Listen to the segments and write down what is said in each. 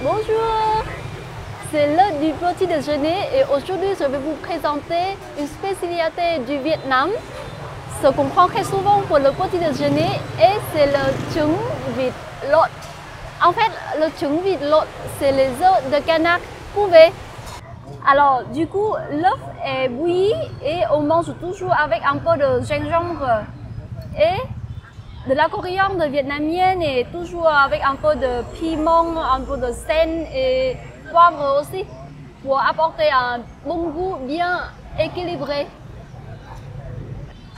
Bonjour, c'est l'heure du petit déjeuner et aujourd'hui je vais vous présenter une spécialité du Vietnam. Ce qu'on prend très souvent pour le petit déjeuner et c'est le trứng vịt lộn. En fait, le trứng vịt lộn, c'est les œufs de canard couvés. Alors, du coup, l'œuf est bouilli et on mange toujours avec un peu de gingembre et de la coriandre vietnamienne et toujours avec un peu de piment, un peu de sel et poivre aussi pour apporter un bon goût bien équilibré.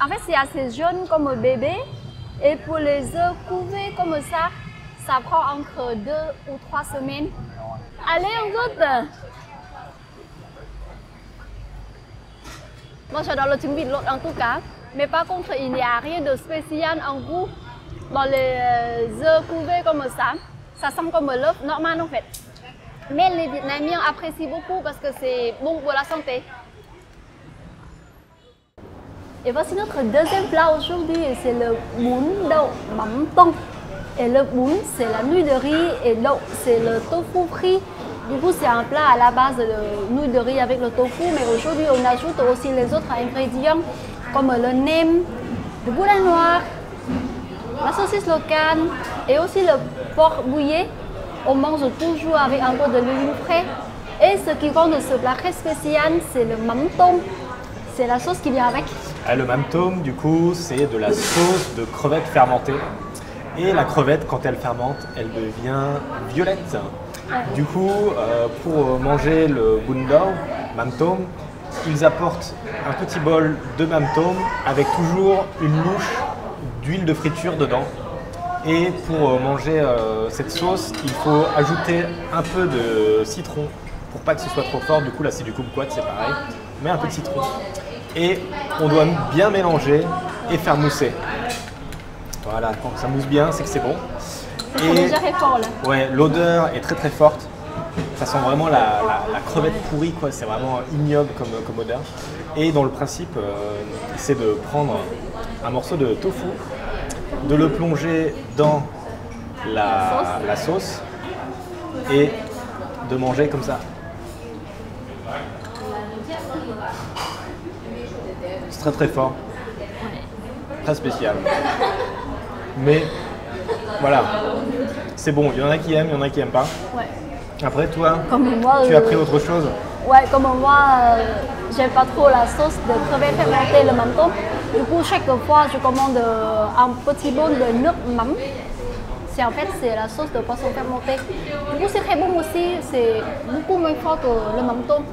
En fait, c'est assez jeune comme bébé et pour les œufs couvés comme ça prend entre 2 ou 3 semaines. Allez, on goûte! Moi, j'adore le trứng vịt lộn en tout cas. Mais par contre, il n'y a rien de spécial en goût dans les œufs couvés comme ça. Ça sent comme l'œuf normal en fait. Mais les Vietnamiens apprécient beaucoup parce que c'est bon pour la santé. Et voici notre deuxième plat aujourd'hui, c'est le bún đậu mắm tôm. Et le bún, c'est la nouille de riz et l'eau, c'est le tofu frit. Du coup, c'est un plat à la base de nouilles de riz avec le tofu, mais aujourd'hui, on ajoute aussi les autres ingrédients comme le nem, le boudin noir, la saucisse locale et aussi le porc bouillé. On mange toujours avec un peu de légumes frais. Et ce qui rend ce plat très spécial, c'est le mắm tôm. C'est la sauce qui vient avec. Le mắm tôm, du coup, c'est de la sauce de crevettes fermentées. Et la crevette, quand elle fermente, elle devient violette. Du coup, pour manger le bún đậu, mắm tôm, ils apportent un petit bol de mắm tôm avec toujours une louche d'huile de friture dedans. Et pour manger cette sauce, il faut ajouter un peu de citron pour pas que ce soit trop fort. Du coup, là, c'est du kumquat, c'est pareil. Mais un peu de citron. Et on doit bien mélanger et faire mousser. Voilà, quand ça mousse bien, c'est que c'est bon. C'est déjà très fort là. Ouais, l'odeur est très très forte. Ça sent vraiment la crevette pourrie, quoi. C'est vraiment ignoble comme odeur. Et dans le principe, c'est de prendre un morceau de tofu, de le plonger dans la sauce et de manger comme ça. C'est très très fort, très spécial. Mais voilà, c'est bon. Il y en a qui aiment, il y en a qui n'aiment pas. Ouais. Après, toi, comme moi, tu as pris autre chose? Ouais, comme moi, j'aime pas trop la sauce de crevettes fermentées, le mắm tôm. Du coup, chaque fois, je commande un petit bol de nước mắm. En fait, c'est la sauce de poisson fermenté. Du coup, c'est très bon aussi. C'est beaucoup moins fort que le mắm tôm.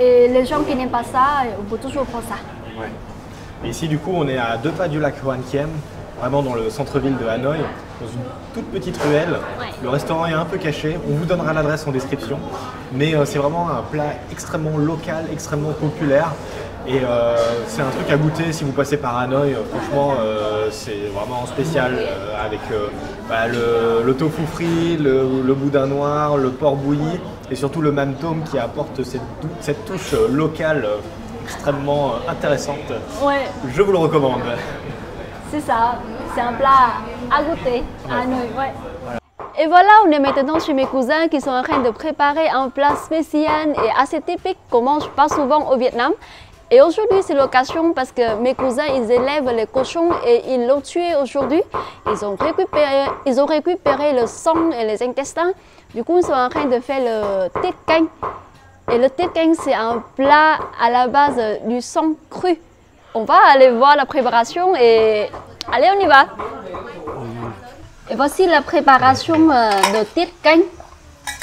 Et les gens qui n'aiment pas ça, on peut toujours prendre ça. Ouais. Et ici, du coup, on est à 2 pas du lac Hoan Kiem, vraiment dans le centre-ville de Hanoï, dans une toute petite ruelle. Ouais. Le restaurant est un peu caché, on vous donnera l'adresse en description. Mais c'est vraiment un plat extrêmement local, extrêmement populaire. Et c'est un truc à goûter si vous passez par Hanoï. Franchement, c'est vraiment spécial avec le tofu frit, le boudin noir, le porc bouilli et surtout le mắm tôm qui apporte cette touche locale extrêmement intéressante. Ouais. Je vous le recommande. C'est ça, c'est un plat à goûter à Hanoï. Ouais. Voilà. Et voilà, on est maintenant chez mes cousins qui sont en train de préparer un plat spécial et assez typique qu'on mange pas souvent au Vietnam. Et aujourd'hui, c'est l'occasion parce que mes cousins, ils élèvent les cochons et ils l'ont tué aujourd'hui. Ils ont récupéré le sang et les intestins. Du coup, ils sont en train de faire le tiết canh. Et le tiết canh, c'est un plat à la base du sang cru. On va aller voir la préparation et allez, on y va. Et voici la préparation de tiết canh.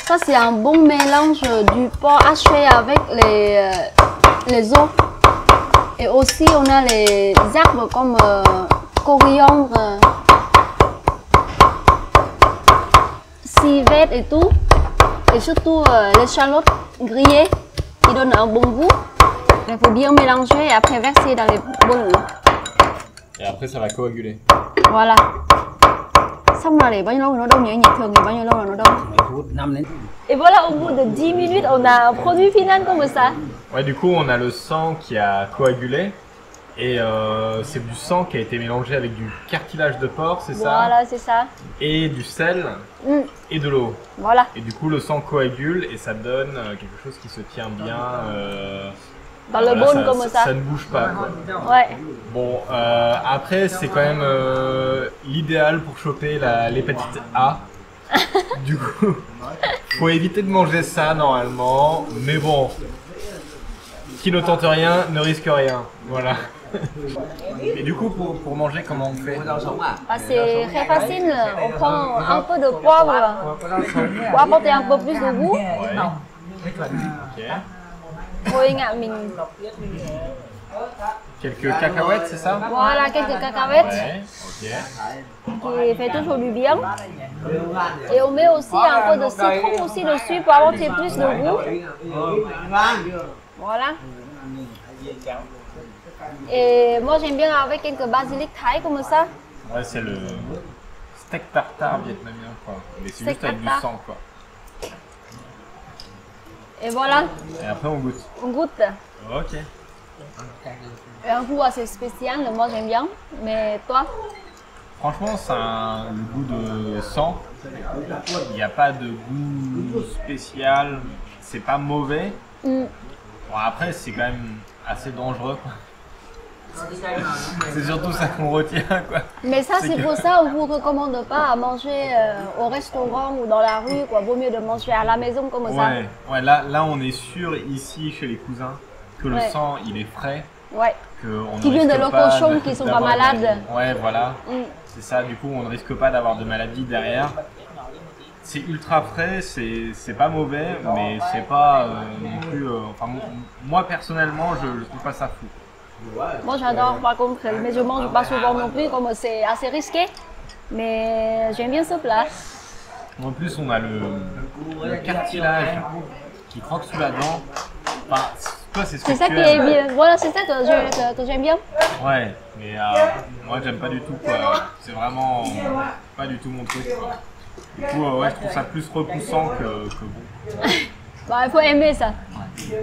Ça, c'est un bon mélange du porc haché avec les os. Et aussi, on a les herbes comme coriandre, civet et tout. Et surtout les chalotes grillées qui donnent un bon goût. Il faut bien mélanger et après verser dans les bols. Et après, ça va coaguler. Voilà. Xong rồi để bao nhiêu lâu thì nó đông nhỉ? Nhỉ thường thì bao nhiêu lâu là nó đông? Et voilà, au bout de 10 minutes, on a un produit final comme ça. Ouais, du coup, on a le sang qui a coagulé Et c'est du sang qui a été mélangé avec du cartilage de porc, c'est ça? Voilà, c'est ça. Et du sel et de l'eau. Voilà. Et du coup, le sang coagule et ça donne quelque chose qui se tient bien. Dans le bol comme ça. Ça ne bouge pas, quoi. Ouais. Bon, après, c'est quand même l'idéal pour choper l'hépatite A. Du coup, faut éviter de manger ça normalement. Mais bon, qui ne tente rien ne risque rien. Voilà. Et du coup, pour manger, comment on fait? Ah, c'est très facile. On prend un peu de poivre pour apporter un peu plus de goût. Ouais. Ok. Thôi ngạ mình Quelques cacahuètes, c'est ça? voilà quelques cacahuètes Ouais, ok. qui fait toujours du bien. Et on met aussi un peu de citron aussi dessus pour apporter plus de goût. Voilà. Et moi j'aime bien avec quelques basilic thaï comme ça. Ouais, c'est le steak tartare vietnamien, quoi. Mais c'est Steak juste avec du tartare. sang, quoi. Et voilà, Et après, on goûte. on goûte. Ok. Et un goût assez spécial, moi j'aime bien. Mais toi? Franchement, ça a le goût de sang. Il n'y a pas de goût spécial. C'est pas mauvais. Bon, après, c'est quand même assez dangereux, quoi. C'est surtout ça qu'on retient, quoi. Mais ça, c'est pour ça on vous recommande pas à manger au restaurant ou dans la rue, quoi. Vaut mieux de manger à la maison comme ça. Ouais, là, on est sûr ici chez les cousins que le Ouais. sang il est frais, Ouais. qu'on Qui ne vient de risque leurs pas cochons qui sont pas d'avoir de malades. maladie. Ouais, voilà. Mm. C'est ça. Du coup, on ne risque pas d'avoir de maladie derrière. C'est ultra frais, c'est pas mauvais, mais c'est pas non plus. Enfin, moi personnellement, je trouve pas ça fou. Moi j'adore par contre, mais je mange pas souvent non plus, comme c'est assez risqué. Mais j'aime bien ce plat. En plus, on a le cartilage qui croque sous la dent. Enfin, toi, c'est ce que C'est ça tu qui est aimes. bien. Voilà, c'est ça que j'aime bien. Ouais, mais moi, j'aime pas du tout, quoi. C'est vraiment pas du tout mon truc, quoi. Du coup, ouais, je trouve ça plus repoussant que bon. Bah, il faut aimer ça. Ouais.